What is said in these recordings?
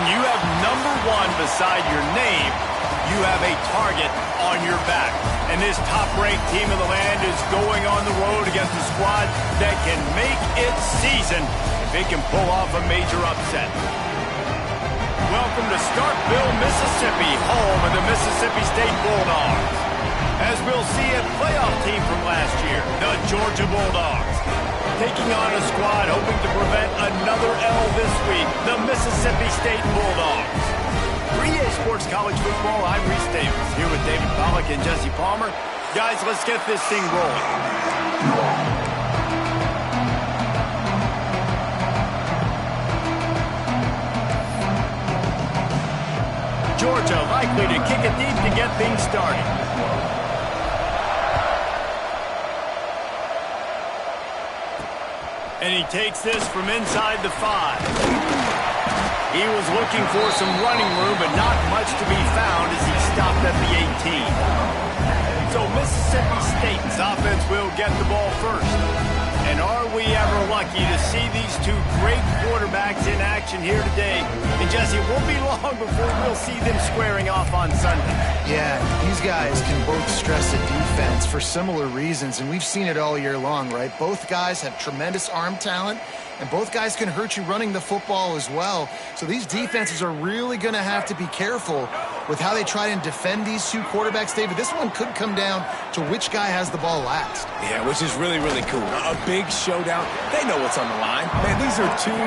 When you have #1 beside your name, you have a target on your back. And this top-ranked team of the land is going on the road against a squad that can make its season if it can pull off a major upset. Welcome to Starkville, Mississippi, home of the Mississippi State Bulldogs. As we'll see a playoff team from last year, the Georgia Bulldogs, taking on a squad hoping to prevent another L this week, the Mississippi State Bulldogs. 3A Sports College Football, I'm Reese Davis, here with David Pollack and Jesse Palmer. Guys, let's get this thing rolling. Georgia likely to kick it deep to get things started. And he takes this from inside the 5. He was looking for some running room, but not much to be found as he stopped at the 18. So Mississippi State's offense will get the ball first. And are we ever lucky to see these two great quarterbacks in action here today? And Jesse, it won't be long before we'll see them squaring off on Sunday. Yeah, these guys can both stress a defense for similar reasons, and we've seen it all year long, right? Both guys have tremendous arm talent, and both guys can hurt you running the football as well. So these defenses are really going to have to be careful with how they try and defend these two quarterbacks. David, this one could come down to which guy has the ball last. Yeah, which is really, really cool. A big showdown. They know what's on the line. Man, these are two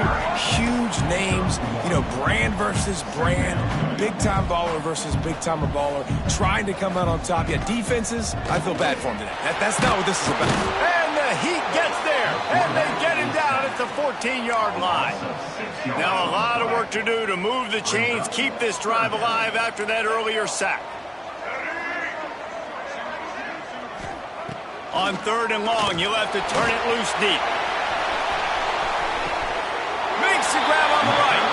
huge names. You know, brand versus brand. Big-time baller versus big-timer baller. Trying to come out on top. Yeah, defenses, I feel bad for them today. That's not what this is about. And the Heat gets there. And they get him down at the 14-yard line. Now a lot of work to do to move the chains, keep this drive alive after that earlier sack. On 3rd and long, you'll have to turn it loose deep. Makes the grab on the right.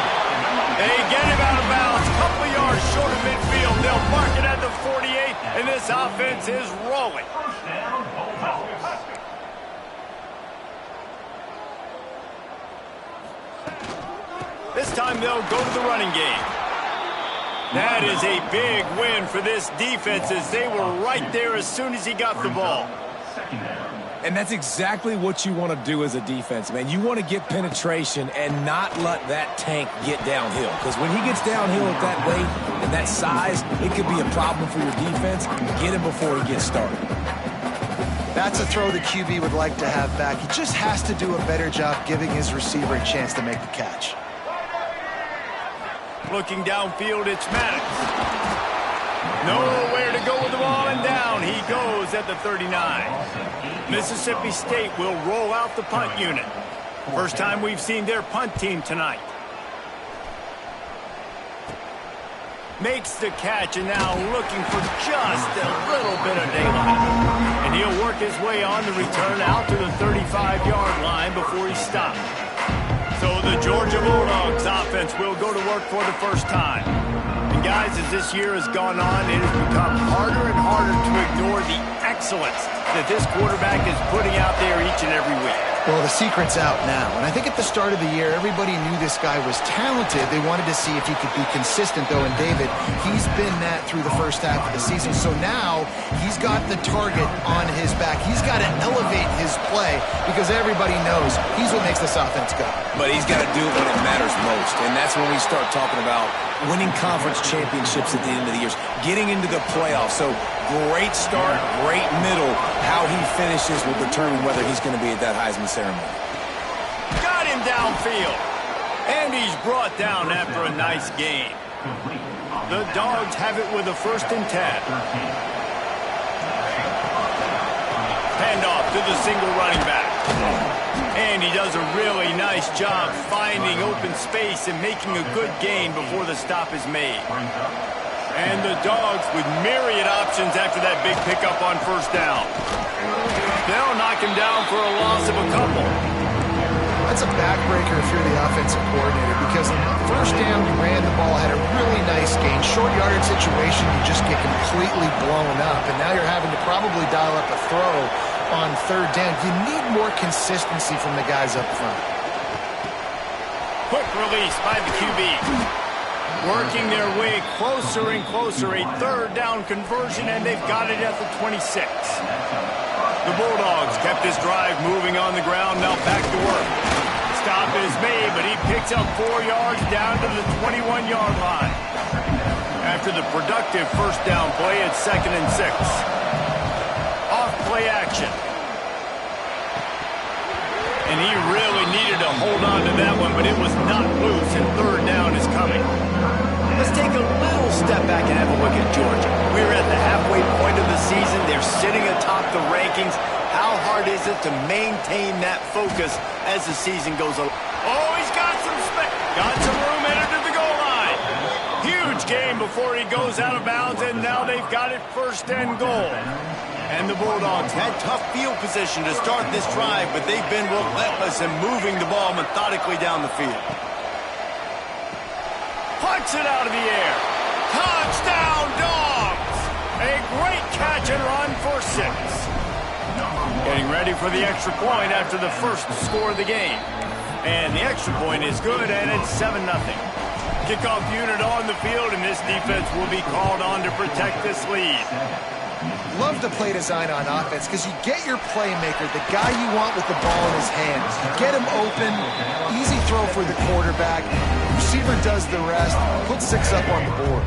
They get him out of bounds, couple of yards short of midfield. They'll mark it at the 48, and this offense is rolling. This time they'll go to the running game. That is a big win for this defense as they were right there as soon as he got the ball. And that's exactly what you want to do as a defense, man. You want to get penetration and not let that tank get downhill. Because when he gets downhill at that weight and that size, it could be a problem for your defense. Get him before he gets started. That's a throw the QB would like to have back. He just has to do a better job giving his receiver a chance to make the catch. Looking downfield, it's Maddox. Nowhere to go with the ball, and down he goes at the 39. Mississippi State will roll out the punt unit. First time we've seen their punt team tonight. Makes the catch, and now looking for just a little bit of daylight. And he'll work his way on the return out to the 35-yard line before he stopped. So the Georgia Bulldogs offense will go to work for the first time. And guys, as this year has gone on, it has become harder and harder to ignore the excellence that this quarterback is putting out there each and every week. Well, the secret's out now, and I think at the start of the year, everybody knew this guy was talented. They wanted to see if he could be consistent, though, and David, he's been that through the first half of the season. So now he's got the target on his back. He's got to elevate his play because everybody knows he's what makes this offense go. But he's got to do it when it matters most, and that's when we start talking about winning conference championships at the end of the year, getting into the playoffs. So great start, great middle. How he finishes will determine whether he's going to be at that Heisman ceremony. Got him downfield. And he's brought down after a nice gain. The Dogs have it with a 1st and 10. Handoff to the single running back. And he does a really nice job finding open space and making a good gain before the stop is made. And the Dogs with myriad options after that big pickup on 1st down. They'll knock him down for a loss of a couple. That's a backbreaker if you're the offensive coordinator because on the 1st down, you ran the ball, had a really nice gain. Short yardage situation, you just get completely blown up. And now you're having to probably dial up a throw on 3rd down. You need more consistency from the guys up front. Quick release by the QB. Working their way closer and closer. A third down conversion, and they've got it at the 26. The Bulldogs kept this drive moving on the ground. Now back to work. Stop is made, but he picks up 4 yards down to the 21-yard line. After the productive first down play, it's 2nd and 6. Off play action. And he really needed to hold on to that one, but it was not loose, and third down is coming. Let's take a little step back and have a look at Georgia. We're at the halfway point of the season. They're sitting atop the rankings. How hard is it to maintain that focus as the season goes along? Oh, he's got some space. Got some room headed to the goal line. Huge game before he goes out of bounds, and now they've got it 1st and goal. And the Bulldogs had tough field position to start this drive, but they've been relentless in moving the ball methodically down the field. Punts it out of the air. Touchdown, Dogs! A great catch and run for 6. Getting ready for the extra point after the first score of the game. And the extra point is good, and it's 7-0. Kickoff unit on the field, and this defense will be called on to protect this lead. Love the play design on offense because you get your playmaker, the guy you want with the ball in his hands. You get him open, easy throw for the quarterback. Receiver does the rest, put 6 up on the board.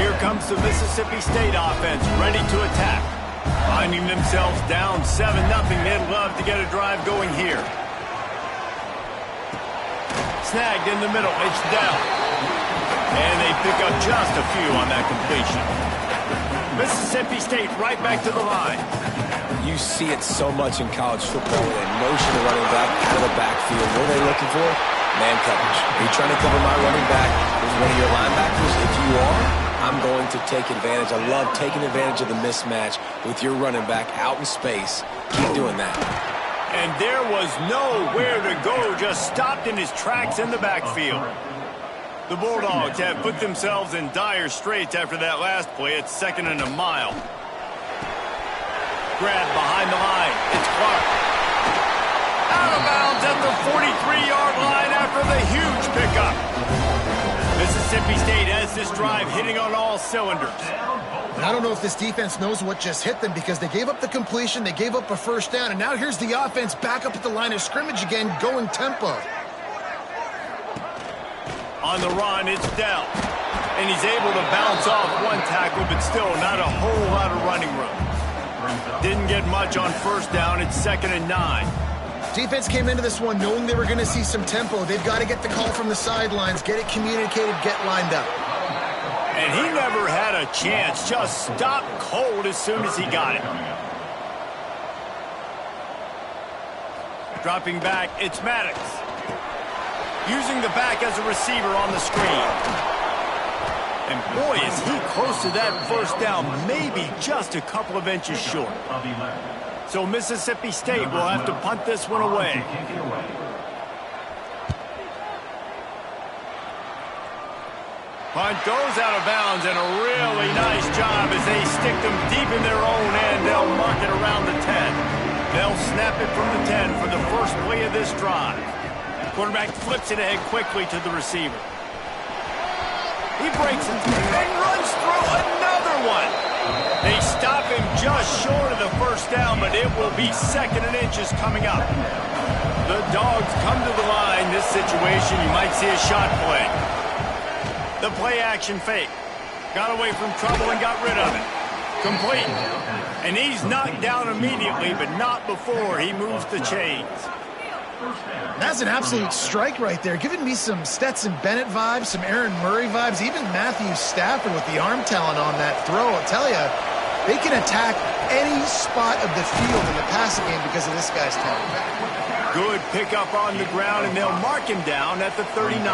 Here comes the Mississippi State offense, ready to attack. Finding themselves down 7-0, they'd love to get a drive going here. Snagged in the middle, it's down. And they pick up just a few on that completion. Mississippi State right back to the line. You see it so much in college football. They motion the running back out of the backfield. What are they looking for? Man coverage. Are you trying to cover my running back with one of your linebackers? If you are, I'm going to take advantage. I love taking advantage of the mismatch with your running back out in space. Keep doing that. And there was nowhere to go, just stopped in his tracks in the backfield. The Bulldogs have put themselves in dire straits after that last play. It's 2nd and a mile. Grab behind the line. It's Clark. Out of bounds at the 43-yard line after the huge pickup. Mississippi State has this drive hitting on all cylinders. And I don't know if this defense knows what just hit them because they gave up the completion, they gave up a first down, and now here's the offense back up at the line of scrimmage again, going tempo. On the run, it's Dell. And he's able to bounce off one tackle, but still not a whole lot of running room. Didn't get much on first down. It's 2nd and 9. Defense came into this one knowing they were going to see some tempo. They've got to get the call from the sidelines, get it communicated, get lined up. And he never had a chance. Just stopped cold as soon as he got it. Dropping back, it's Maddox. Using the back as a receiver on the screen. And boy, is he close to that first down, maybe just a couple of inches short. So Mississippi State will have to punt this one away. Punt goes out of bounds, and a really nice job as they stick them deep in their own end. They'll mark it around the 10. They'll snap it from the 10 for the first play of this drive. Quarterback flips it ahead quickly to the receiver. He breaks it and runs through another one. They stop him just short of the first down, but it will be 2nd and inches coming up. The Dogs come to the line. This situation, you might see a shot play. The play action fake. Got away from trouble and got rid of it. Complete. And he's knocked down immediately, but not before he moves the chains. That's an absolute strike right there, giving me some Stetson Bennett vibes, some Aaron Murray vibes, even Matthew Stafford with the arm talent on that throw. I'll tell you, they can attack any spot of the field in the passing game because of this guy's talent. Good pickup on the ground, and they'll mark him down at the 39.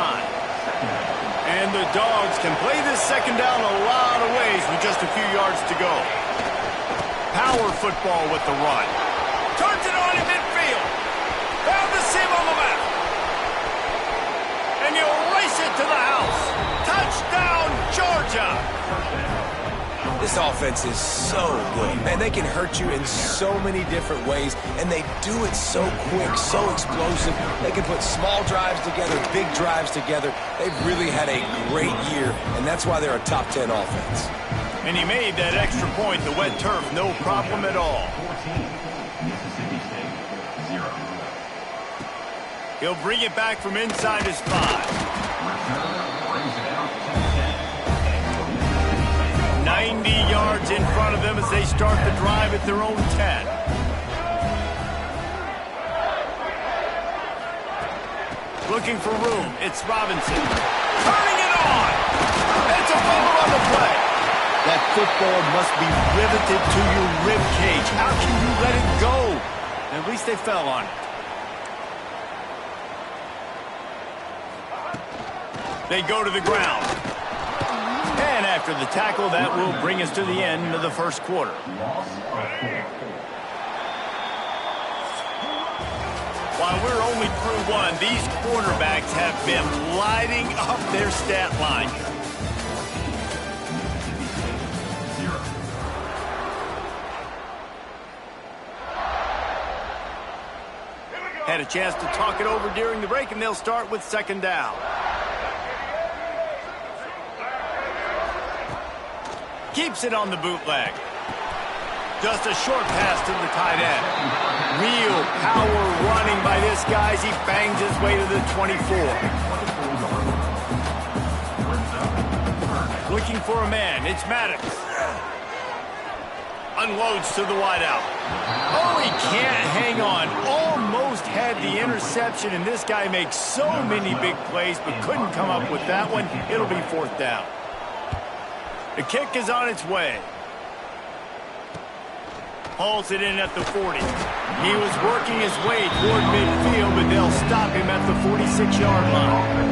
And the Dogs can play this second down a lot of ways with just a few yards to go. Power football with the run. Turns it on in midfield. Found the seam on the left. And you'll race it to the house. Touchdown, Georgia. This offense is so good. Man, they can hurt you in so many different ways, and they do it so quick, so explosive. They can put small drives together, big drives together. They've really had a great year, and that's why they're a top 10 offense. And he made that extra point, the wet turf, no problem at all. He'll bring it back from inside his 5. 90 yards in front of them as they start the drive at their own 10. Looking for room. It's Robinson. Turning it on. It's a fumble on the play. That football must be riveted to your rib cage. How can you let it go? At least they fell on it. They go to the ground. And after the tackle, that will bring us to the end of the first quarter. While we're only through one, these quarterbacks have been lighting up their stat line. Had a chance to talk it over during the break, and they'll start with second down. Keeps it on the bootleg. Just a short pass to the tight end. Real power running by this guy as he bangs his way to the 24. Looking for a man. It's Maddox. Unloads to the wideout. Oh, he can't hang on. Almost had the interception, and this guy makes so many big plays, but couldn't come up with that one. It'll be fourth down. The kick is on its way. Hauls it in at the 40. He was working his way toward midfield, but they'll stop him at the 46-yard line.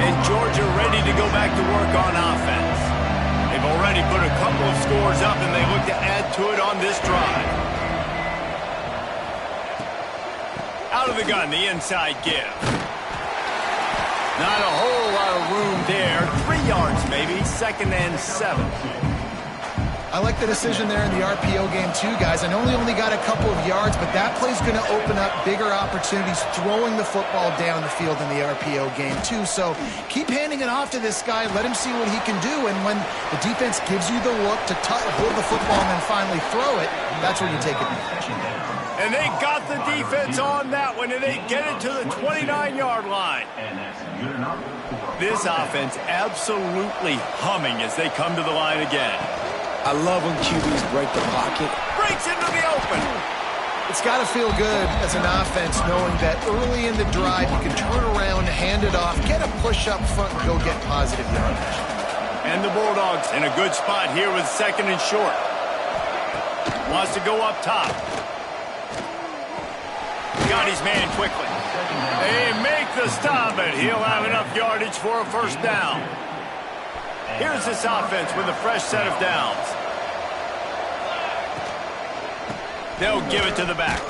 And Georgia ready to go back to work on offense. They've already put a couple of scores up, and they look to add to it on this drive. Out of the gun, the inside give. Not a whole lot of room there. 3 yards maybe, 2nd and 7. I like the decision there in the RPO game too, guys. I know they only got a couple of yards, but that play's going to open up bigger opportunities throwing the football down the field in the RPO game too. So keep handing it off to this guy. Let him see what he can do. And when the defense gives you the look to hold the football and then finally throw it, that's when you take advantage. And they got the defense on that one, and they get it to the 29-yard line. This offense absolutely humming as they come to the line again. I love when QBs break the pocket. Breaks into the open. It's got to feel good as an offense knowing that early in the drive you can turn around, hand it off, get a push up front, and go get positive yardage. And the Bulldogs in a good spot here with 2nd and short. Wants to go up top. Got his man quickly. They make the stop, and he'll have enough yardage for a first down. Here's this offense with a fresh set of downs. They'll give it to the back.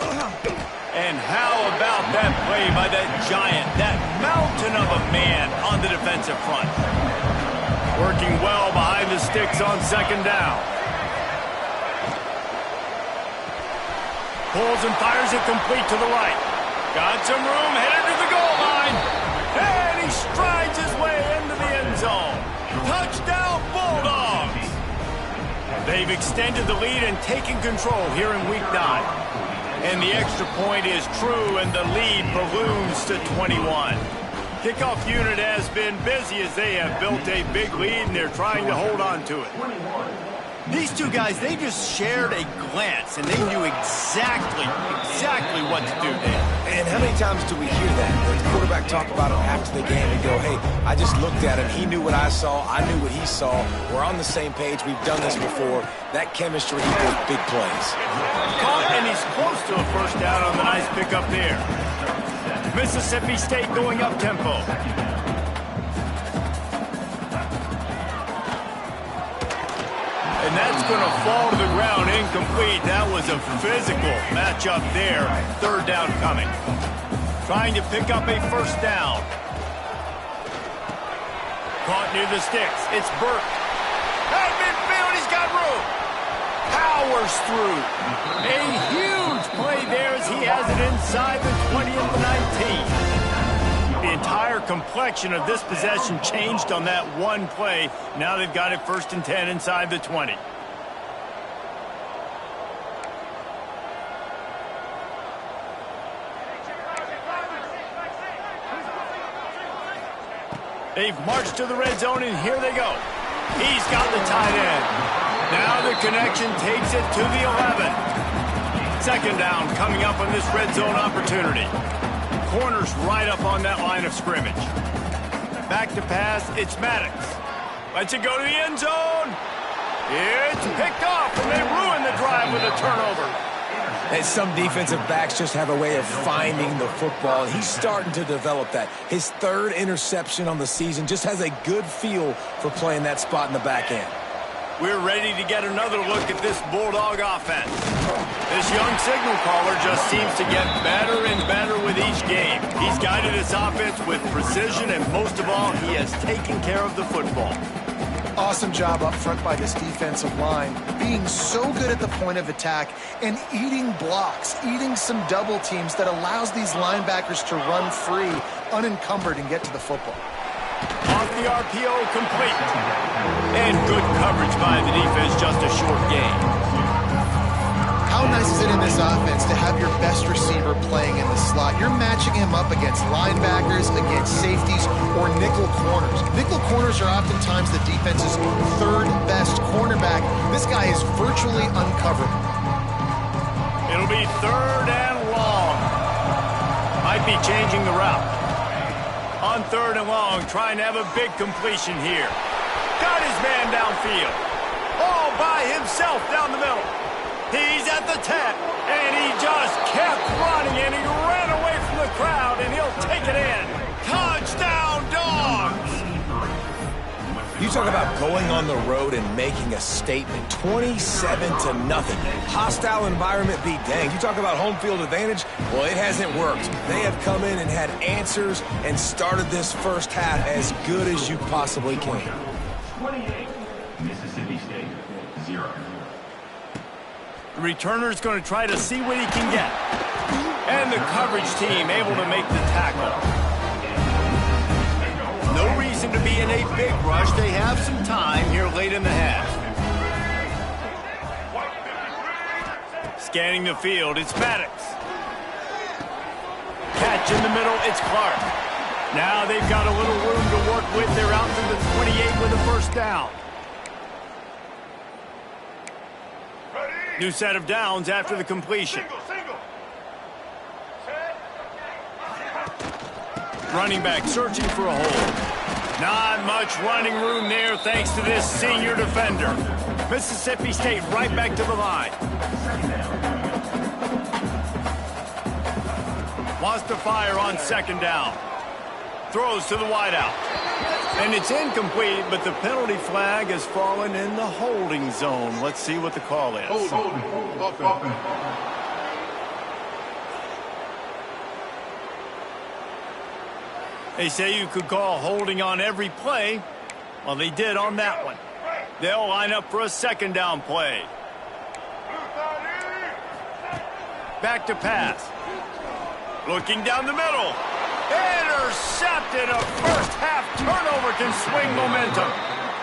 And how about that play by that giant, that mountain of a man on the defensive front? Working well behind the sticks on 2nd down. Pulls and fires it complete to the right. Got some room, headed to the goal line. And he strides his way into the end zone. Touchdown, Bulldogs! They've extended the lead and taken control here in Week 9. And the extra point is true, and the lead balloons to 21. Kickoff unit has been busy as they have built a big lead, and they're trying to hold on to it. These two guys, they just shared a glance, and they knew exactly what to do there. And how many times do we hear that? The quarterback talk about him after the game and go, hey, I just looked at him. He knew what I saw. I knew what he saw. We're on the same page. We've done this before. That chemistry equals big plays. Caught, and he's close to a first down on the nice pickup there. Mississippi State going up tempo. And that's going to fall to the ground incomplete. That was a physical matchup there. 3rd down coming. Trying to pick up a first down. Caught near the sticks. It's Burke. At midfield, he's got room. Powers through. A huge play there as he has it inside the 20 and the 19. The entire complexion of this possession changed on that one play. Now they've got it 1st and 10 inside the 20. They've marched to the red zone, and here they go. He's got the tight end. Now the connection takes it to the 11. 2nd down coming up on this red zone opportunity. Corners right up on that line of scrimmage. Back to pass, it's Maddox. Lets it go to the end zone. It's picked off, and they ruin the drive with a turnover. And some defensive backs just have a way of finding the football. He's starting to develop that. His 3rd interception on the season, just has a good feel for playing that spot in the back end. We're ready to get another look at this Bulldog offense. This young signal caller just seems to get better and better with each game. He's guided his offense with precision, and most of all, he has taken care of the football. Awesome job up front by this defensive line, being so good at the point of attack and eating blocks, eating some double teams that allows these linebackers to run free, unencumbered, and get to the football. Off the RPO, complete. And good coverage by the defense, just a short gain. How nice is it in this offense to have your best receiver playing in the slot? You're matching him up against linebackers, against safeties, or nickel corners. Nickel corners are oftentimes the defense's 3rd best cornerback. This guy is virtually uncovered. It'll be 3rd and long. Might be changing the route. On 3rd and long, trying to have a big completion here. Got his man downfield. All by himself down the middle. He's at the 10, and he just kept running, and he ran away from the crowd, and he'll take it in. Touchdown, Dogs! You talk about going on the road and making a statement. 27-0. Hostile environment be danged. You talk about home field advantage. Well, it hasn't worked. They have come in and had answers and started this first half as good as you possibly can. 28, Mississippi State, 0. The returner's going to try to see what he can get. And the coverage team able to make the tackle. No reason to be in a big rush. They have some time here late in the half. Scanning the field, it's Maddox. Catch in the middle, it's Clark. Now they've got a little room to work with. They're out to the 28 with a 1st down. New set of downs after the completion. Running back searching for a hole. Not much running room there thanks to this senior defender. Mississippi State right back to the line. Wants to fire on 2nd down. Throws to the wideout. And it's incomplete, but the penalty flag has fallen in the holding zone. Let's see what the call is. They say you could call holding on every play. Well, they did on that one. They'll line up for a 2nd down play. Back to pass. Looking down the middle. Intercepted. A first half turnover can swing momentum.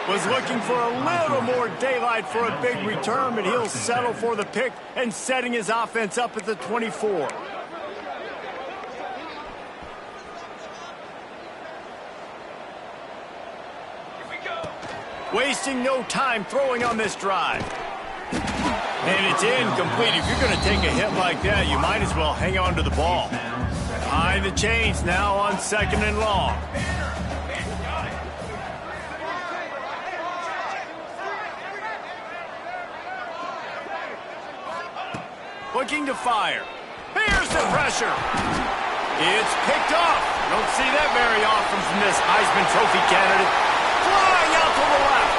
Was looking for a little more daylight for a big return, but he'll settle for the pick and setting his offense up at the 24. Wasting no time throwing on this drive. And it's incomplete. If you're going to take a hit like that, you might as well hang on to the ball. Behind the chains now on 2nd and long. Looking to fire. Here's the pressure. It's picked off. Don't see that very often from this Heisman Trophy candidate. Flying out to the left.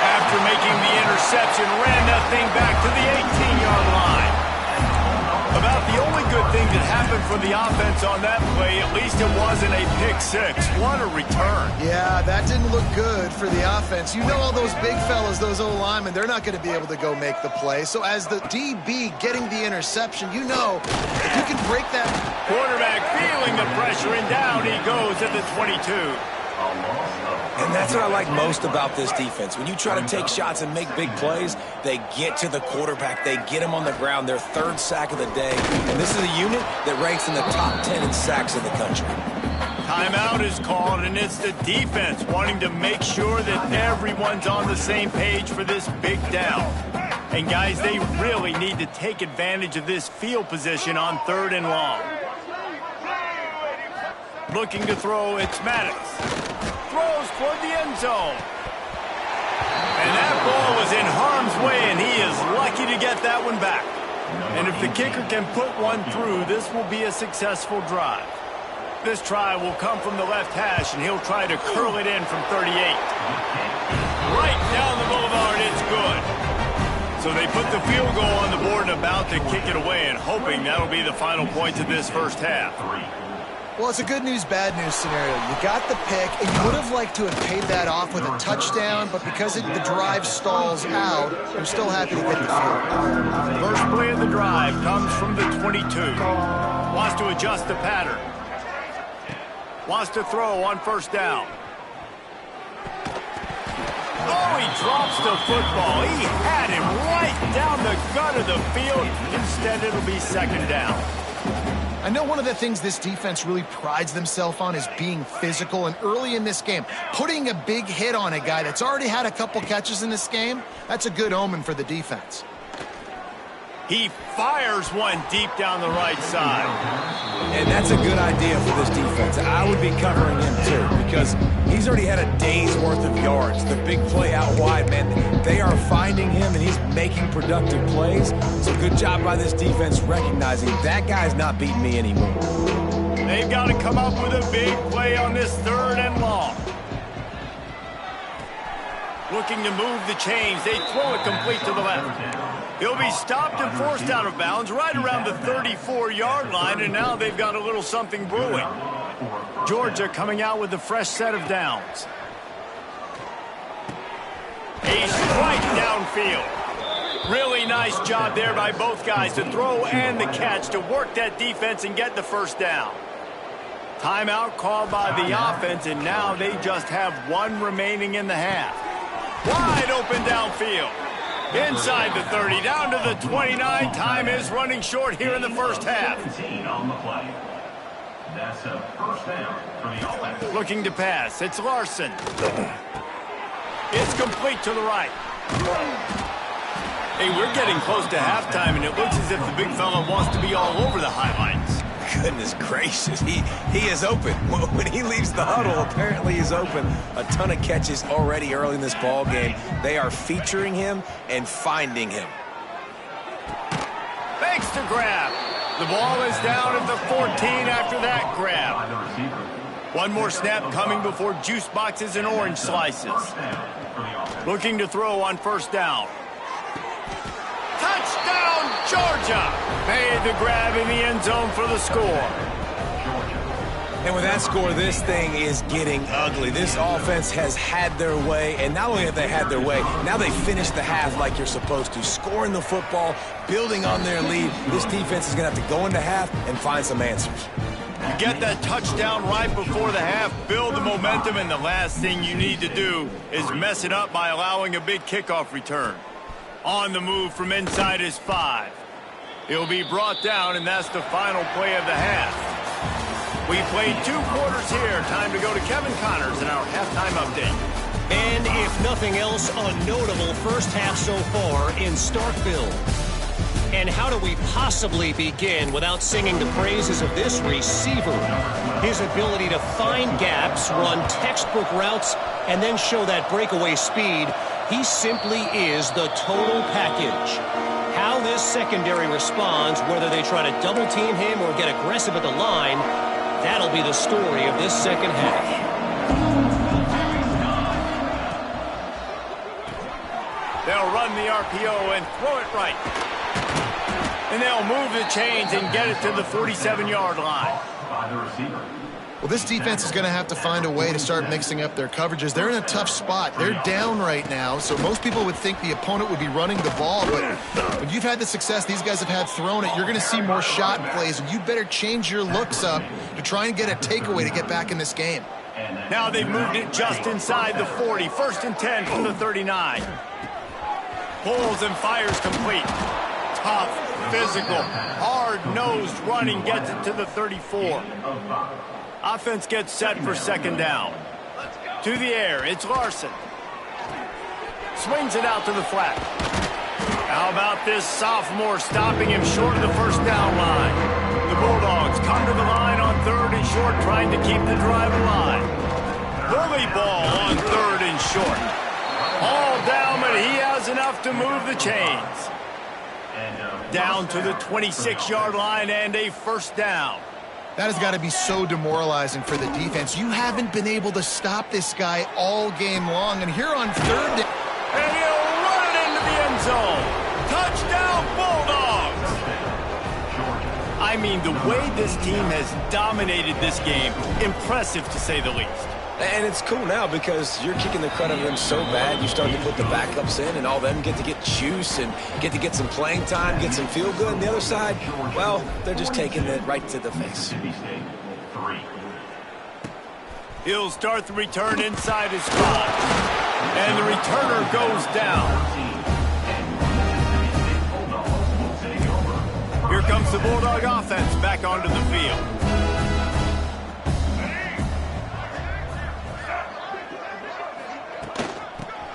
After making the interception, ran that thing back to the 18-yard line. About the only good thing that happened going for the offense on that play. At least it wasn't a pick six. What a return. Yeah, that didn't look good for the offense. You know all those big fellas, those O-linemen, they're not going to be able to go make the play. So as the DB getting the interception, you know if you can break that. Quarterback feeling the pressure, and down he goes at the 22. And that's what I like most about this defense. When you try to take shots and make big plays, they get to the quarterback. They get him on the ground. Their third sack of the day. And this is a unit that ranks in the top 10 in sacks in the country. Timeout is called, and it's the defense wanting to make sure that everyone's on the same page for this big down. And, guys, they really need to take advantage of this field position on 3rd and long. Looking to throw, it's Maddox. Throws toward the end zone. And that ball was in harm's way, and he is lucky to get that one back. And if the kicker can put one through, this will be a successful drive. This try will come from the left hash, and he'll try to curl it in from 38. Right down the boulevard, it's good. So they put the field goal on the board and about to kick it away, and hoping that'll be the final points of this first half. Well, it's a good news, bad news scenario. You got the pick, and you would have liked to have paid that off with a touchdown, but because the drive stalls out, you're still happy to get the field. First play of the drive comes from the 22. Wants to adjust the pattern. Wants to throw on first down. Oh, he drops the football. He had him right down the gut of the field. Instead, it'll be second down. I know one of the things this defense really prides themselves on is being physical, and early in this game, putting a big hit on a guy that's already had a couple catches in this game, that's a good omen for the defense. He fires one deep down the right side. And that's a good idea for this defense. I would be covering him too, because he's already had a day's worth of yards. The big play out wide, man, they are finding him, and he's making productive plays. So good job by this defense recognizing that guy's not beating me anymore. They've got to come up with a big play on this 3rd and long. Looking to move the chains. They throw it complete to the left. He'll be stopped and forced out of bounds right around the 34-yard line, and now they've got a little something brewing. Georgia coming out with a fresh set of downs. A strike downfield. Really nice job there by both guys to throw and the catch to work that defense and get the first down. Timeout called by the offense, and now they just have one remaining in the half. Wide open downfield. Inside the 30, down to the 29. Time is running short here in the first half. That's a first down for the offense. Looking to pass. It's Larson. It's complete to the right. Hey, we're getting close to halftime, and it looks as if the big fella wants to be all over the highlights. Goodness gracious, he is open. When he leaves the huddle, apparently he's open. A ton of catches already early in this ball game. They are featuring him and finding him. Fakes to grab. The ball is down at the 14 after that grab. One more snap coming before juice boxes and orange slices. Looking to throw on first down. Touchdown, Georgia! Made the grab in the end zone for the score. And with that score, this thing is getting ugly. This offense has had their way, and not only have they had their way, now they finish the half like you're supposed to, scoring the football, building on their lead. This defense is going to have to go into half and find some answers. You get that touchdown right before the half, build the momentum, and the last thing you need to do is mess it up by allowing a big kickoff return. On the move from inside his 5. He'll be brought down, and that's the final play of the half. We played 2 quarters here. Time to go to Kevin Connors in our halftime update. And if nothing else, a notable first half so far in Starkville. And how do we possibly begin without singing the praises of this receiver? His ability to find gaps, run textbook routes, and then show that breakaway speed. He simply is the total package. How this secondary responds, whether they try to double team him or get aggressive at the line, that'll be the story of this second half. They'll run the RPO and throw it right. And they'll move the chains and get it to the 47-yard line. By the receiver. Well, this defense is going to have to find a way to start mixing up their coverages. They're in a tough spot. They're down right now, so most people would think the opponent would be running the ball, but when you've had the success these guys have had throwing it, you're going to see more shot plays, and you better change your looks up to try and get a takeaway to get back in this game. Now they've moved it just inside the 40. 1st and 10 from the 39. Pulls and fires complete. Tough, physical, hard-nosed running gets it to the 34. Offense gets set for 2nd down. To the air, it's Larson. Swings it out to the flat. How about this sophomore stopping him short of the 1st down line? The Bulldogs come to the line on 3rd and short, trying to keep the drive alive. Bully ball on 3rd and short. All down, but he has enough to move the chains. Down to the 26-yard line and a 1st down. That has got to be so demoralizing for the defense. You haven't been able to stop this guy all game long, and here on 3rd down. And he'll run it into the end zone. Touchdown, Bulldogs! I mean, the way this team has dominated this game, impressive to say the least. And it's cool now because you're kicking the crud out of them so bad, you start to put the backups in, and all of them get to get juice and get to get some playing time, get some feel good. And the other side, well, they're just taking it right to the face. He'll start the return inside his spot. And the returner goes down. Here comes the Bulldog offense back onto the field.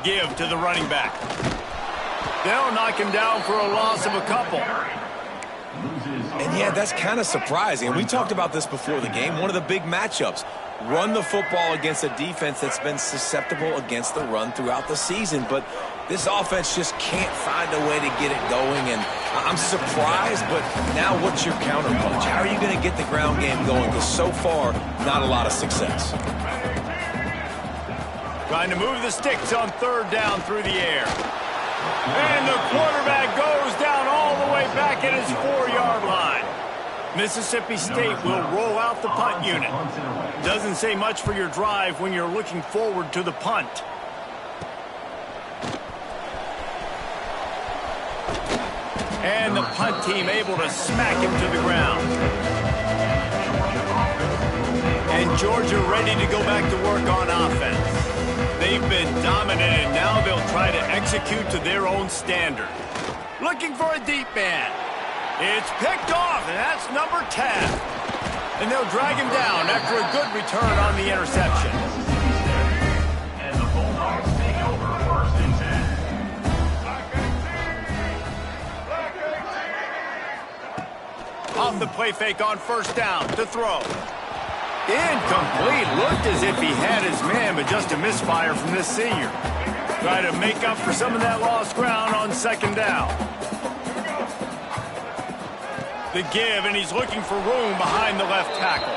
Give to the running back. They'll knock him down for a loss of a couple. And yeah, that's kind of surprising. And we talked about this before the game. One of the big matchups. Run the football against a defense that's been susceptible against the run throughout the season. But this offense just can't find a way to get it going. And I'm surprised, but now what's your counterpunch? How are you going to get the ground game going? Because so far, not a lot of success. Trying to move the sticks on 3rd down through the air. And the quarterback goes down all the way back at his 4-yard line. Mississippi State will roll out the punt unit. Doesn't say much for your drive when you're looking forward to the punt. And the punt team able to smack him to the ground. And Georgia ready to go back to work on offense. They've been dominant, and now they'll try to execute to their own standard. Looking for a deep man. It's picked off, and that's number 10. And they'll drag him down after a good return on the interception. And the Bulldogs take over 1st and 10. Off the play fake on 1st down to throw. Incomplete. Looked as if he had his man, but just a misfire from this senior. Try to make up for some of that lost ground on 2nd down. The give, and he's looking for room behind the left tackle.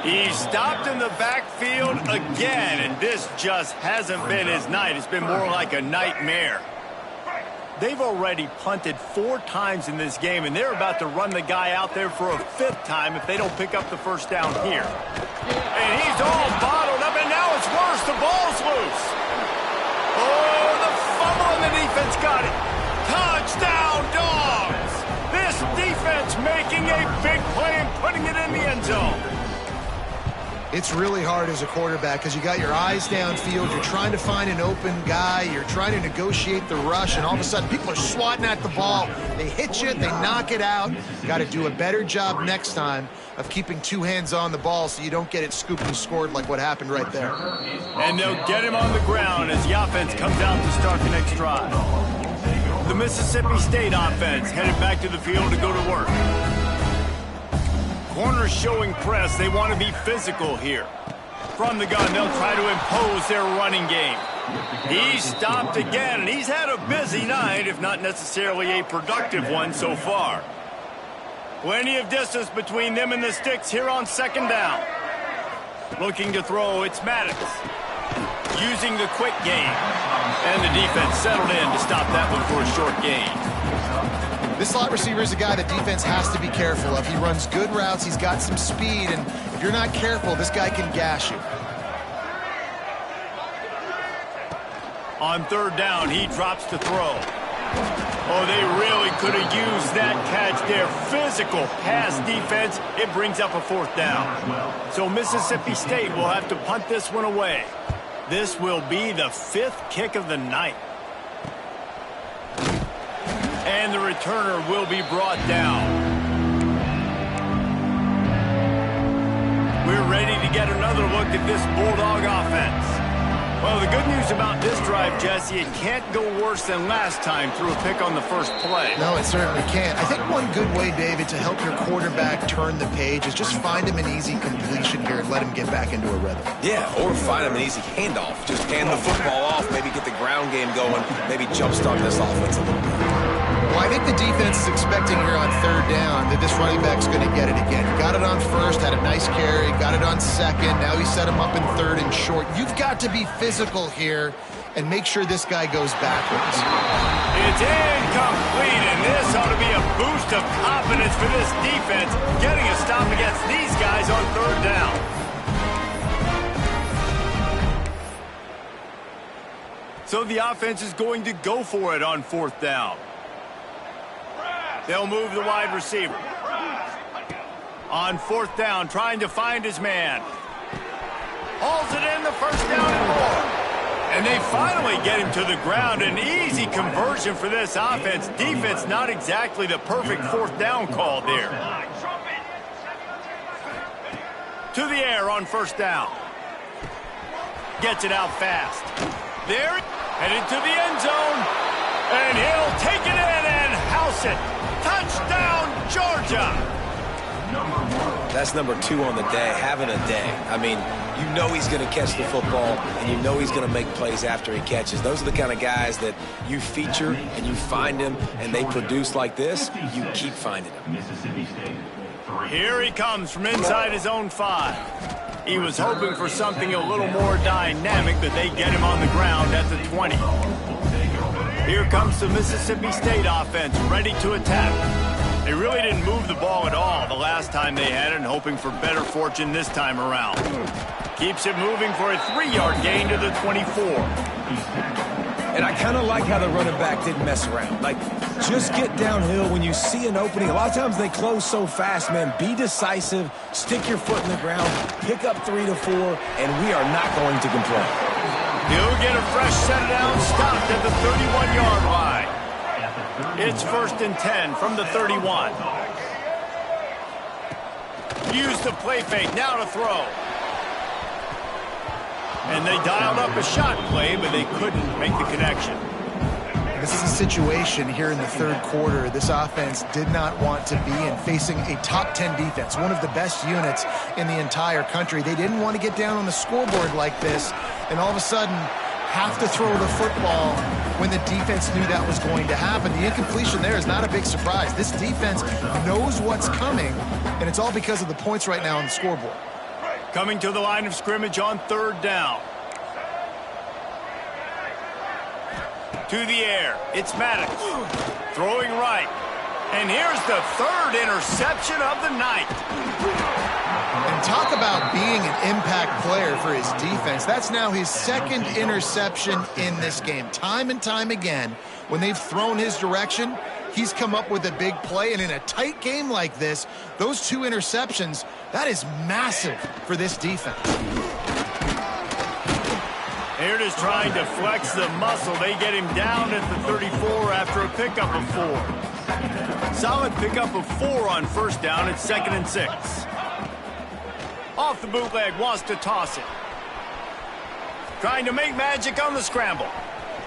He's stopped in the backfield again, and this just hasn't been his night. It's been more like a nightmare. They've already punted 4 times in this game, and they're about to run the guy out there for a 5th time if they don't pick up the 1st down here. And he's all bottled up, and now it's worse. The ball's loose. Oh, the fumble, and the defense got it. Touchdown, Dogs! This defense making a big play and putting it in the end zone. It's really hard as a quarterback because you got your eyes downfield, you're trying to find an open guy, you're trying to negotiate the rush, and all of a sudden people are swatting at the ball. They hit you, they knock it out. You got to do a better job next time of keeping 2 hands on the ball so you don't get it scooped and scored like what happened right there. And they'll get him on the ground as the offense comes out to start the next drive. The Mississippi State offense headed back to the field to go to work. Corners showing press. They want to be physical here. From the gun, they'll try to impose their running game. He's stopped again, and he's had a busy night, if not necessarily a productive one so far. Plenty of distance between them and the sticks here on 2nd down. Looking to throw, it's Maddox. Using the quick game. And the defense settled in to stop that one for a short gain. This slot receiver is a guy the defense has to be careful of. He runs good routes, he's got some speed, and if you're not careful, this guy can gash you. On third down, he drops to throw. Oh, they really could have used that catch there. Physical pass defense. It brings up a fourth down. So Mississippi State will have to punt this one away. This will be the 5th kick of the night. And the returner will be brought down. We're ready to get another look at this Bulldog offense. Well, the good news about this drive, Jesse, it can't go worse than last time through a pick on the first play. No, it certainly can't. I think one good way, David, to help your quarterback turn the page is just find him an easy completion here and let him get back into a rhythm. Yeah, or find him an easy handoff. Just hand the football off, maybe get the ground game going, maybe jumpstart this offense a little bit. Well, I think the defense is expecting here on third down that this running back's going to get it again. He got it on first, had a nice carry, got it on second. Now he set him up in third and short. You've got to be physical here and make sure this guy goes backwards. It's incomplete, and this ought to be a boost of confidence for this defense, getting a stop against these guys on third down. So the offense is going to go for it on fourth down. They'll move the wide receiver. On fourth down, trying to find his man. Hauls it in, the first down and more. And they finally get him to the ground. An easy conversion for this offense. Defense not exactly the perfect fourth down call there. To the air on first down. Gets it out fast. There, headed to the end zone. And he'll take it in and house it. Touchdown, Georgia! That's number 2 on the day, having a day. I mean, you know he's going to catch the football, and you know he's going to make plays after he catches. Those are the kind of guys that you feature, and you find them, and they produce like this, you keep finding them. Here he comes from inside his own 5. He was hoping for something a little more dynamic, but they get him on the ground at the 20. Here comes the Mississippi State offense, ready to attack. They really didn't move the ball at all the last time they had it, and hoping for better fortune this time around. Keeps it moving for a 3-yard gain to the 24. And I kind of like how the running back didn't mess around. Like, just get downhill when you see an opening. A lot of times they close so fast, man. Be decisive, stick your foot in the ground, pick up 3 to 4, and we are not going to complain. He'll get a fresh set down, stopped at the 31-yard line. It's 1st and 10 from the 31. Use the play fake, now to throw. And they dialed up a shot play, but they couldn't make the connection. This is a situation here in the third quarter this offense did not want to be in, facing a top 10 defense, one of the best units in the entire country. They didn't want to get down on the scoreboard like this, and all of a sudden have to throw the football when the defense knew that was going to happen. The incompletion there is not a big surprise. This defense knows what's coming, and it's all because of the points right now on the scoreboard. Coming to the line of scrimmage on third down. To the air, it's Maddox. Throwing right. And here's the 3rd interception of the night. And talk about being an impact player for his defense. That's now his 2nd interception in this game. Time and time again, when they've thrown his direction, he's come up with a big play. And in a tight game like this, those 2 interceptions, that is massive for this defense. Here it is, trying to flex the muscle. They get him down at the 34 after a pickup of 4. Solid pickup of 4 on first down. It's 2nd and 6. Off the bootleg, wants to toss it. Trying to make magic on the scramble.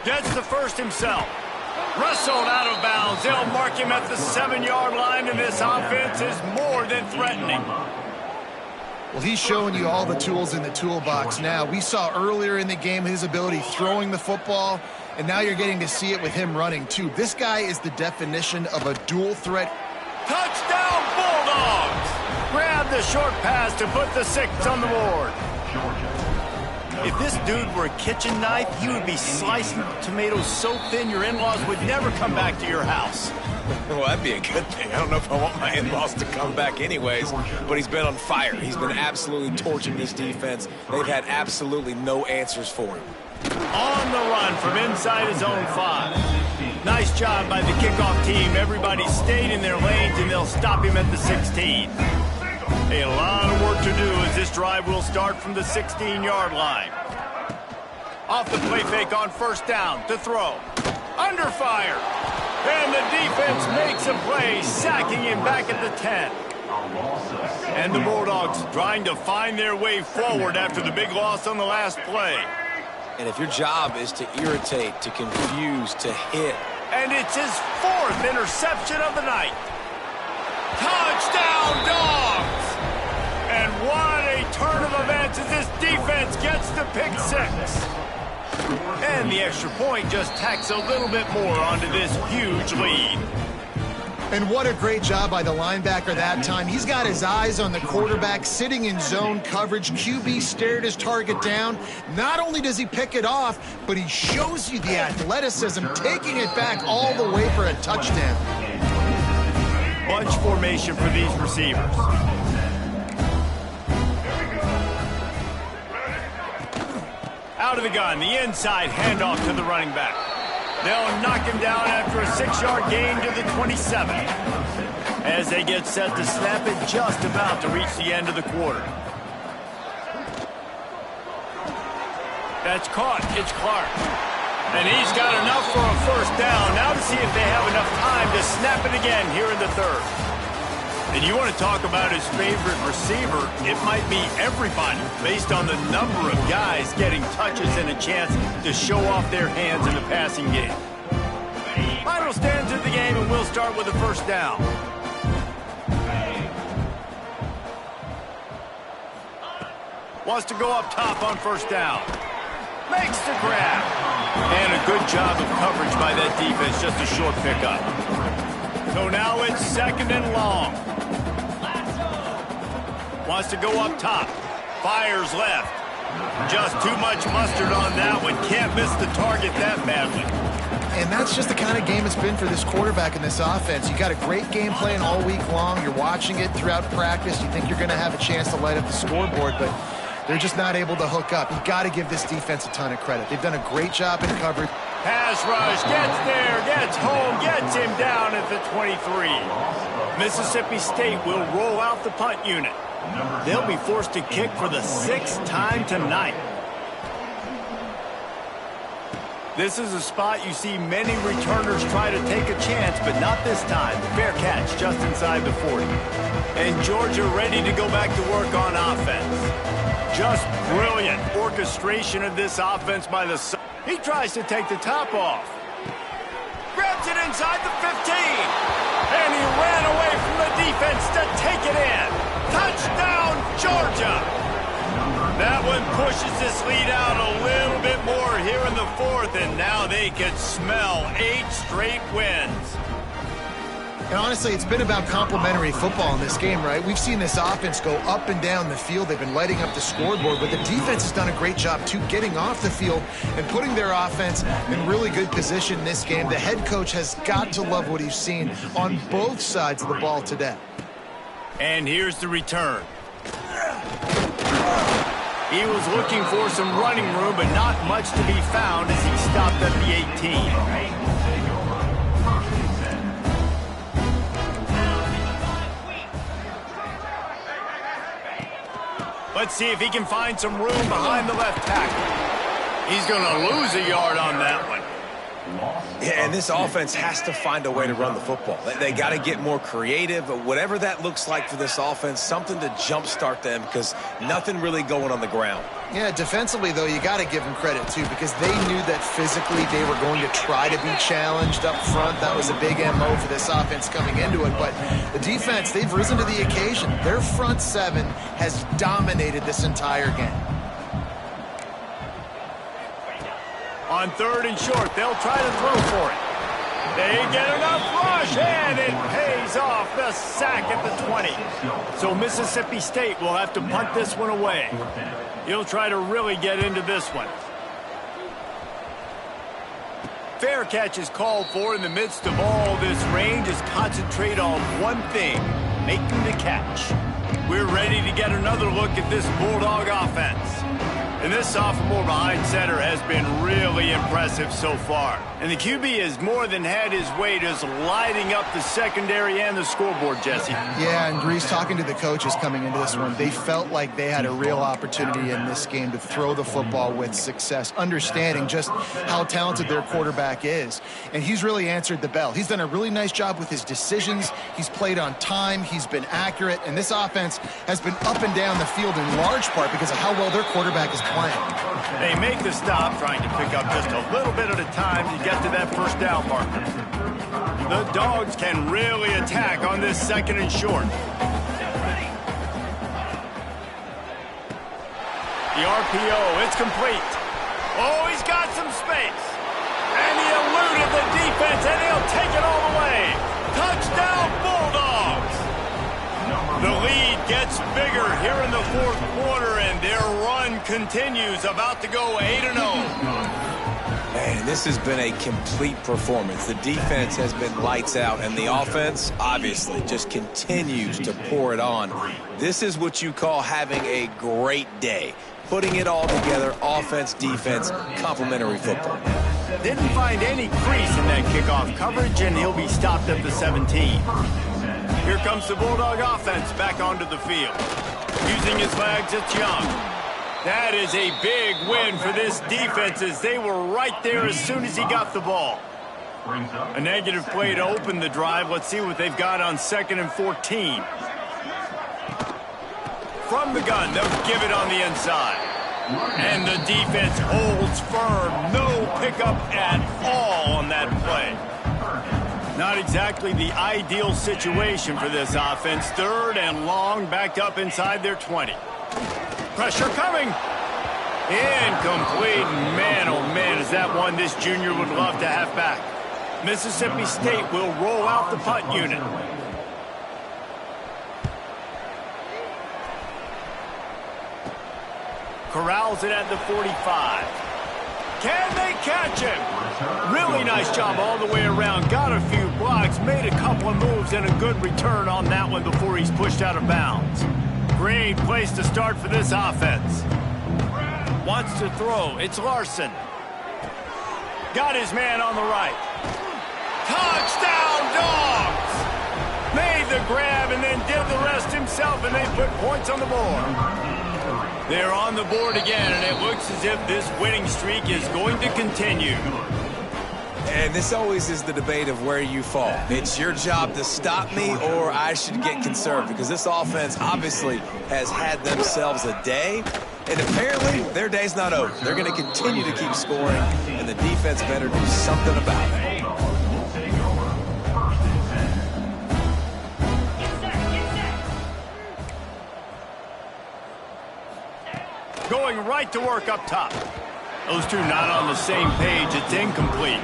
Gets the first himself. Wrestled out of bounds. They'll mark him at the 7-yard line, and this offense is more than threatening. Well, he's showing you all the tools in the toolbox now. We saw earlier in the game his ability throwing the football, and now you're getting to see it with him running, too. This guy is the definition of a dual threat. Touchdown, Bulldogs! Grab the short pass to put the 6 on the board. If this dude were a kitchen knife, he would be slicing tomatoes so thin your in-laws would never come back to your house. Well, that'd be a good thing. I don't know if I want my in-laws to come back anyways, but he's been on fire. He's been absolutely torching this defense. They've had absolutely no answers for him. On the run from inside his own 5. Nice job by the kickoff team. Everybody stayed in their lanes, and they'll stop him at the 16. A lot of work to do as this drive will start from the 16-yard line. Off the play fake on first down to throw. Under fire. And the defense makes a play, sacking him back at the 10. And the Bulldogs trying to find their way forward after the big loss on the last play. And if your job is to irritate, to confuse, to hit. And it's his 4th interception of the night. Touchdown, Dogs! And what a turn of events as this defense gets the pick 6. And the extra point just tacks a little bit more onto this huge lead. And what a great job by the linebacker that time. He's got his eyes on the quarterback, sitting in zone coverage. QB stared his target down. Not only does he pick it off, but he shows you the athleticism, taking it back all the way for a touchdown. Bunch formation for these receivers. Out of the gun, the inside handoff to the running back. They'll knock him down after a 6-yard gain to the 27. As they get set to snap it, just about to reach the end of the quarter. That's caught. It's Clark. And he's got enough for a first down. Now to see if they have enough time to snap it again here in the 3rd. And you want to talk about his favorite receiver, it might be everybody based on the number of guys getting touches and a chance to show off their hands in the passing game. Final stands of the game, and we'll start with a first down. Wants to go up top on first down. Makes the grab. And a good job of coverage by that defense, just a short pickup. So now it's 2nd and long. Wants to go up top. Fires left. Just too much mustard on that one. Can't miss the target that badly. And that's just the kind of game it's been for this quarterback in this offense. You got a great game plan all week long. You're watching it throughout practice. You think you're going to have a chance to light up the scoreboard, but they're just not able to hook up. You've got to give this defense a ton of credit. They've done a great job in coverage. Pass rush, gets there, gets home, gets him down at the 23. Mississippi State will roll out the punt unit. They'll be forced to kick for the 6th time tonight. This is a spot you see many returners try to take a chance, but not this time. Fair catch just inside the 40. And Georgia ready to go back to work on offense. Just brilliant orchestration of this offense by the side. He tries to take the top off. Grabs it inside the 15. And he ran away from the defense to take it in. Touchdown, Georgia. That one pushes this lead out a little bit more here in the 4th, and now they can smell 8 straight wins. And honestly, it's been about complementary football in this game, right? We've seen this offense go up and down the field. They've been lighting up the scoreboard, but the defense has done a great job, too, getting off the field and putting their offense in really good position in this game. The head coach has got to love what he's seen on both sides of the ball today. And here's the return. He was looking for some running room, but not much to be found as he stopped at the 18. Let's see if he can find some room behind the left tackle. He's going to lose a yard on that one. Yeah, and this offense has to find a way to run the football. They got to get more creative, but whatever that looks like for this offense, something to jumpstart them because nothing really going on the ground. Yeah, defensively, though, you got to give them credit, too, because they knew that physically they were going to try to be challenged up front. That was a big MO for this offense coming into it. But the defense, they've risen to the occasion. Their front 7 has dominated this entire game. On 3rd and short, they'll try to throw for it. They get enough rush, and it pays off the sack at the 20. So Mississippi State will have to punt this one away. He'll try to really get into this one. Fair catch is called for. In the midst of all this rain. Just concentrate on one thing, making the catch. We're ready to get another look at this Bulldog offense. And this sophomore behind center has been really impressive so far. And the QB has more than had his way, just lighting up the secondary and the scoreboard, Jesse. Yeah, and Grease, talking to the coaches coming into this one, they felt like they had a real opportunity in this game to throw the football with success, understanding just how talented their quarterback is. And he's really answered the bell. He's done a really nice job with his decisions. He's played on time. He's been accurate. And this offense has been up and down the field in large part because of how well their quarterback is playing. They make the stop, trying to pick up just a little bit at a time to get to that first down marker. The Dogs can really attack on this second and short. The RPO, it's complete. Oh, he's got some space. And he eluded the defense, and he'll take it all the way. Touchdown, Bulldogs! The lead gets bigger here in the fourth quarter, and their run continues, about to go 8-0. Man, this has been a complete performance. The defense has been lights out, and the offense, obviously, just continues to pour it on. This is what you call having a great day. Putting it all together, offense, defense, complementary football. Didn't find any crease in that kickoff coverage, and he'll be stopped at the 17. Here comes the Bulldog offense back onto the field. Using his legs, it's Young. That is a big win for this defense, as they were right there as soon as he got the ball. A negative play to open the drive. Let's see what they've got on 2nd and 14. From the gun, they'll give it on the inside. And the defense holds firm. No pickup at all on that play. Not exactly the ideal situation for this offense. 3rd and long, backed up inside their 20. Pressure coming. Incomplete. Man, oh man, is that one this junior would love to have back. Mississippi State will roll out the punt unit. Corrals it at the 45. Can they catch him? Really nice job all the way around. Got a few blocks, made a couple of moves, and a good return on that one before he's pushed out of bounds. Great place to start for this offense. Wants to throw. It's Larson. Got his man on the right. Touchdown, Dogs! Made the grab and then did the rest himself, and they put points on the board. They're on the board again, and it looks as if this winning streak is going to continue. And this always is the debate of where you fall. It's your job to stop me, or I should get conserved, because this offense obviously has had themselves a day, and apparently their day's not over. They're going to continue to keep scoring, and the defense better do something about it. Going right to work up top. Those two not on the same page. It's incomplete.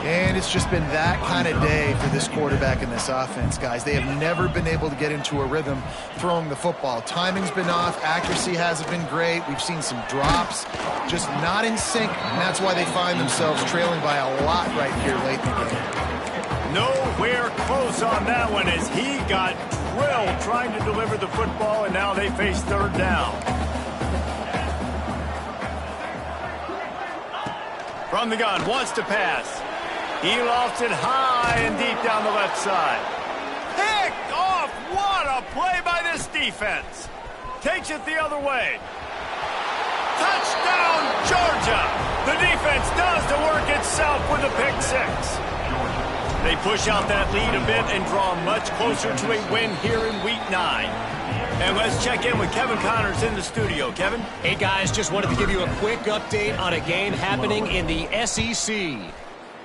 And it's just been that kind of day for this quarterback and this offense, guys. They have never been able to get into a rhythm throwing the football. Timing's been off. Accuracy hasn't been great. We've seen some drops, just not in sync, and that's why they find themselves trailing by a lot right here late in the game. Nowhere close on that one, as he got drilled trying to deliver the football, and now they face 3rd down. From the gun, wants to pass. He lofts it high and deep down the left side. Picked off! What a play by this defense. Takes it the other way. Touchdown, Georgia! The defense does the work itself with a pick 6. They push out that lead a bit and draw much closer to a win here in Week 9. And let's check in with Kevin Connors in the studio. Kevin? Hey, guys, just wanted to give you a quick update on a game happening in the SEC.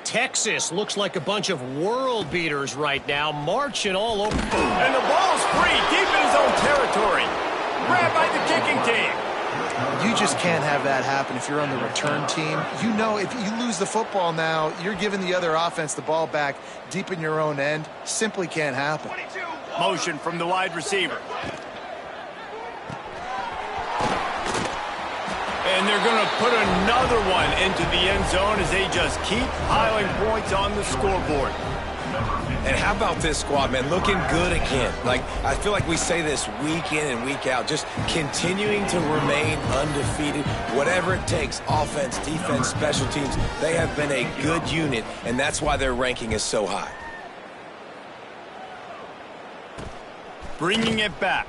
Texas looks like a bunch of world beaters right now, marching all over. And the ball's free, deep in his own territory. Grabbed by the kicking team. You just can't have that happen if you're on the return team. You know, if you lose the football now, you're giving the other offense the ball back deep in your own end. Simply can't happen. Motion from the wide receiver. And they're going to put another one into the end zone as they just keep piling points on the scoreboard. And how about this squad, man? Looking good again. Like, I feel like we say this week in and week out, just continuing to remain undefeated. Whatever it takes, offense, defense, special teams, they have been a good unit, and that's why their ranking is so high. Bringing it back.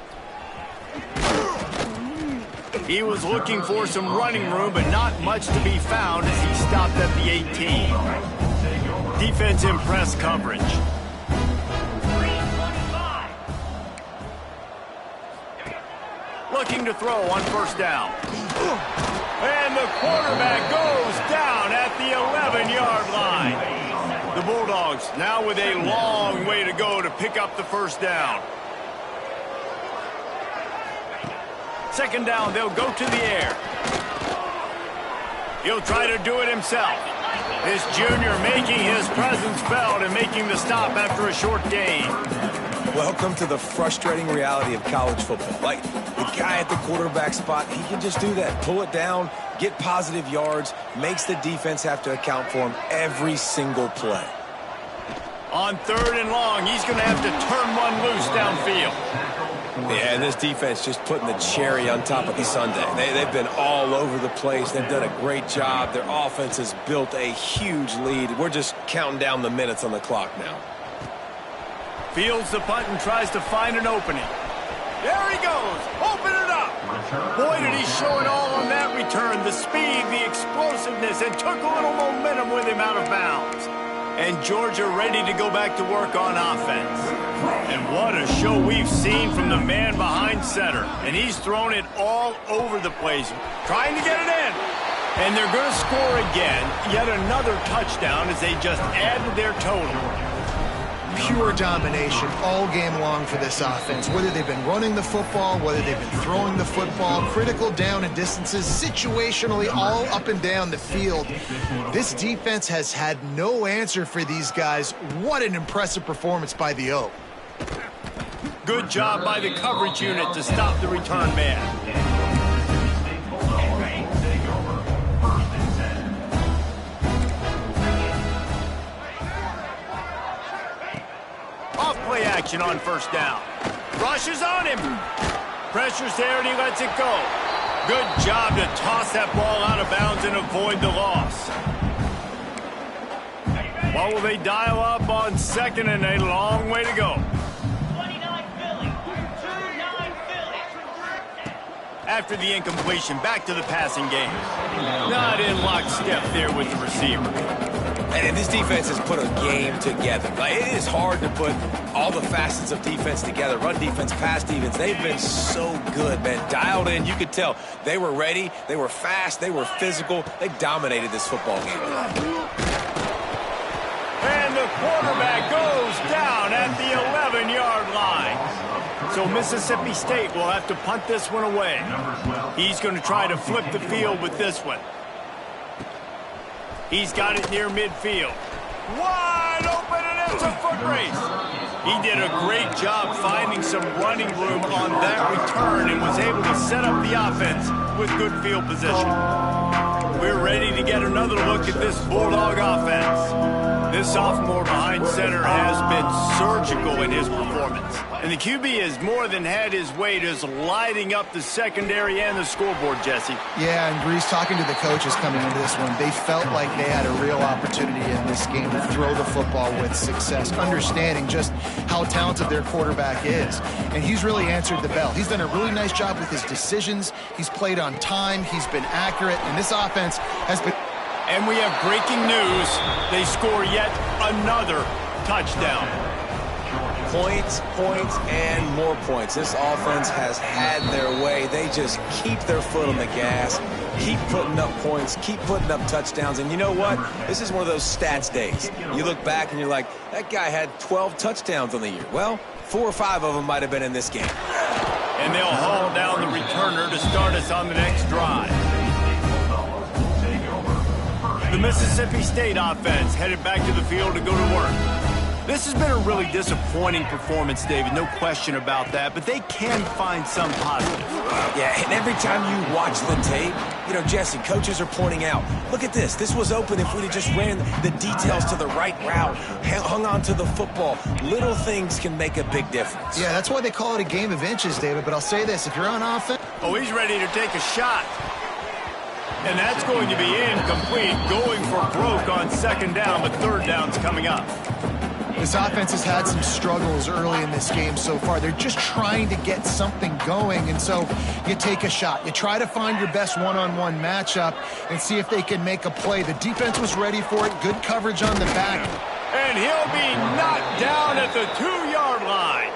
He was looking for some running room, but not much to be found as he stopped at the 18. Defense in press coverage. Looking to throw on first down. And the quarterback goes down at the 11-yard line. The Bulldogs now with a long way to go to pick up the first down. Second down, they'll go to the air. He'll try to do it himself. This junior making his presence felt and making the stop after a short gain. Welcome to the frustrating reality of college football. Like, the guy at the quarterback spot, he can just do that. Pull it down, get positive yards, makes the defense have to account for him every single play. On third and long, he's going to have to turn one loose downfield. Yeah, and this defense just putting the cherry on top of the sundae. They've been all over the place. They've done a great job. Their offense has built a huge lead. We're just counting down the minutes on the clock now. Fields the punt and tries to find an opening. There he goes. Open it up. Boy, did he show it all on that return. The speed, the explosiveness, and took a little momentum with him out of bounds. And Georgia ready to go back to work on offense. And what a show we've seen from the man behind center. And he's thrown it all over the place, trying to get it in. And they're going to score again. Yet another touchdown as they just added their total. Pure domination all game long for this offense. Whether they've been running the football, whether they've been throwing the football, critical down and distances, situationally all up and down the field. This defense has had no answer for these guys. What an impressive performance by the O. Good job by the coverage unit to stop the return man. Off-play action on first down. Rushes on him. Pressure's there and he lets it go. Good job to toss that ball out of bounds and avoid the loss. What will they dial up on second and a long way to go? 29 Philly. 29 Philly. After the incompletion, back to the passing game. Not in lockstep there with the receiver. And this defense has put a game together. Like, it is hard to put all the facets of defense together. Run defense, pass defense. They've been so good, man. Dialed in. You could tell they were ready. They were fast. They were physical. They dominated this football game. And the quarterback goes down at the 11-yard line. So Mississippi State will have to punt this one away. He's going to try to flip the field with this one. He's got it near midfield. Wide open, and it's a foot race. He did a great job finding some running room on that return and was able to set up the offense with good field position. We're ready to get another look at this Bulldog offense. This sophomore behind center has been surgical in his performance. And the QB has more than had his way just lighting up the secondary and the scoreboard, Jesse. Yeah, and Grease, talking to the coaches coming into this one, they felt like they had a real opportunity in this game to throw the football with success, understanding just how talented their quarterback is. And he's really answered the bell. He's done a really nice job with his decisions. He's played on time. He's been accurate. And this offense has been... And we have breaking news. They score yet another touchdown. Points, and more points. This offense has had their way. They just keep their foot on the gas, keep putting up points, keep putting up touchdowns. And you know what? This is one of those stats days. You look back and you're like, that guy had 12 touchdowns on the year. Well, 4 or 5 of them might have been in this game. And they'll haul down the returner to start us on the next drive. The Mississippi State offense headed back to the field to go to work. This has been a really disappointing performance, David, no question about that, but they can find some positive. Yeah, and every time you watch the tape, you know, Jesse, coaches are pointing out, look at this. This was open if we'd have just ran the details to the right route, hung on to the football. Little things can make a big difference. Yeah, that's why they call it a game of inches, David, but I'll say this. If you're on offense... Oh, he's ready to take a shot. And that's going to be incomplete, going for broke on second down, but third down's coming up. This offense has had some struggles early in this game so far. They're just trying to get something going, and so you take a shot. You try to find your best one-on-one matchup and see if they can make a play. The defense was ready for it. Good coverage on the back. And he'll be knocked down at the 2-yard line.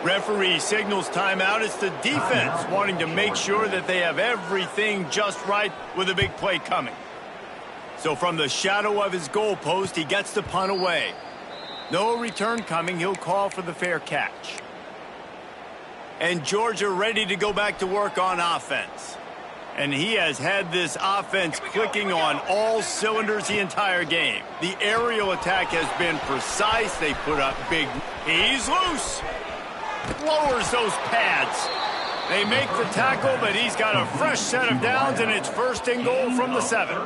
Referee signals timeout. It's the defense wanting to make sure that they have everything just right with a big play coming. So from the shadow of his goalpost, he gets the punt away. No return coming. He'll call for the fair catch. And Georgia ready to go back to work on offense. And he has had this offense clicking on all cylinders the entire game. The aerial attack has been precise. They put up big. He's loose. Lowers those pads. They make the tackle, but he's got a fresh set of downs, and it's first and goal from the 7.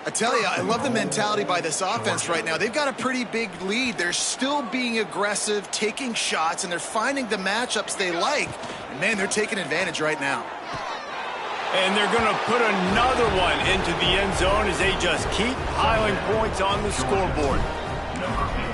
I tell you, I love the mentality by this offense right now. They've got a pretty big lead. They're still being aggressive, taking shots, and they're finding the matchups they like. And, man, they're taking advantage right now. And they're going to put another one into the end zone as they just keep piling points on the scoreboard.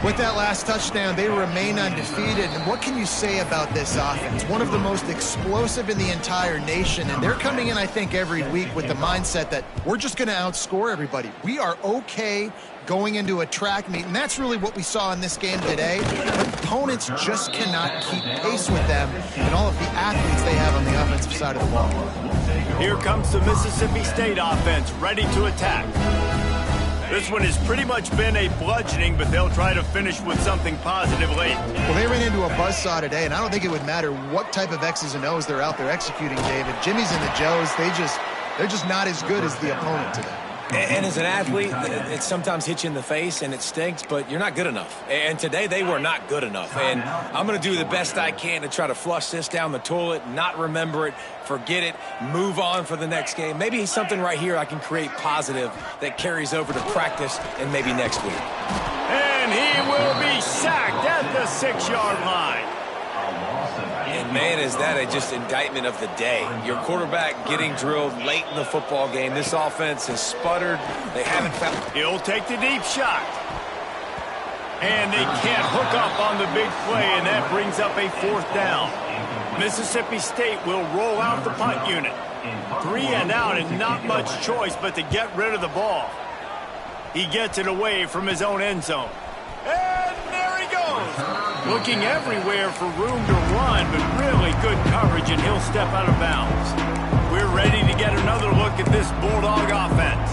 With that last touchdown, they remain undefeated. And what can you say about this offense? One of the most explosive in the entire nation. And they're coming in, I think, every week with the mindset that we're just going to outscore everybody. We are okay going into a track meet. And that's really what we saw in this game today. But opponents just cannot keep pace with them and all of the athletes they have on the offensive side of the ball. Here comes the Mississippi State offense ready to attack. This one has pretty much been a bludgeoning, but they'll try to finish with something positive late. Well, they ran into a buzzsaw today, and I don't think it would matter what type of X's and O's they're out there executing, David. Jimmy's and the Joes, they're just not as good as the opponent today. And as an athlete, it sometimes hits you in the face and it stinks, but you're not good enough. And today they were not good enough. And I'm going to do the best I can to try to flush this down the toilet, not remember it, forget it, move on for the next game. Maybe something right here I can create positive that carries over to practice and maybe next week. And he will be sacked at the 6-yard line. And, man, is that just indictment of the day. Your quarterback getting drilled late in the football game. This offense has sputtered. They haven't found... He'll take the deep shot. And they can't hook up on the big play, and that brings up a 4th down. Mississippi State will roll out the punt unit. 3 and out, and not much choice but to get rid of the ball. He gets it away from his own end zone. And there he goes. Looking everywhere for room to run, but really good coverage, and he'll step out of bounds. We're ready to get another look at this Bulldog offense.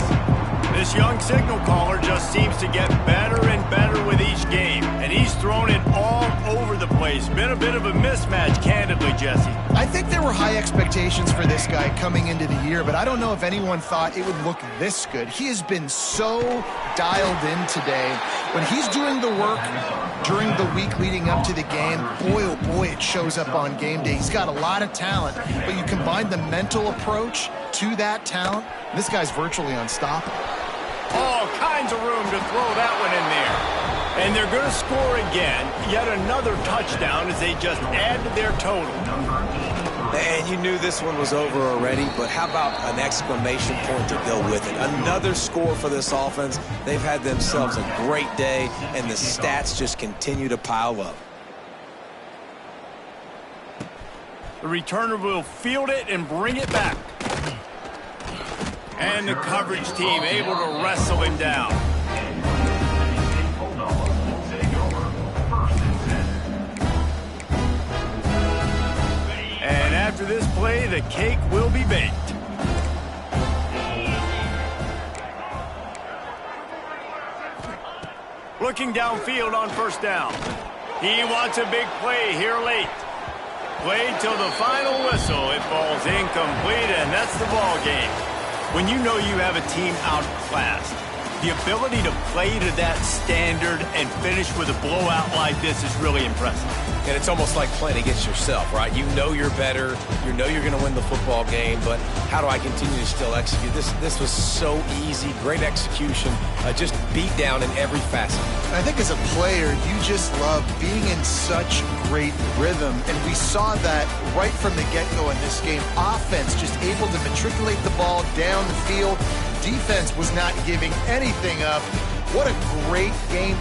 This young signal caller just seems to get better and better with each game, and he's thrown it all over the place. Been a bit of a mismatch, candidly, Jesse. I think there were high expectations for this guy coming into the year, but I don't know if anyone thought it would look this good. He has been so dialed in today. When he's doing the work during the week leading up to the game, boy, oh boy, it shows up on game day. He's got a lot of talent, but you combine the mental approach to that talent, this guy's virtually unstoppable. All kinds of room to throw that one in there. And they're going to score again. Yet another touchdown as they just add to their total. And you knew this one was over already, but how about an exclamation point to go with it? Another score for this offense. They've had themselves a great day, and the stats just continue to pile up. The returner will field it and bring it back. And the coverage team able to wrestle him down. And after this play, the cake will be baked. Looking downfield on 1st down. He wants a big play here late. Played till the final whistle. It falls incomplete, and that's the ball game. When you know you have a team outclassed, the ability to play to that standard and finish with a blowout like this is really impressive. And it's almost like playing against yourself, right? You know you're better. You know you're going to win the football game, but how do I continue to still execute? This was so easy. Great execution. Just beat down in every facet. I think as a player, you just love being in such great rhythm, and we saw that right from the get-go in this game. Offense just able to matriculate the ball down the field. Defense was not giving anything up. What a great game.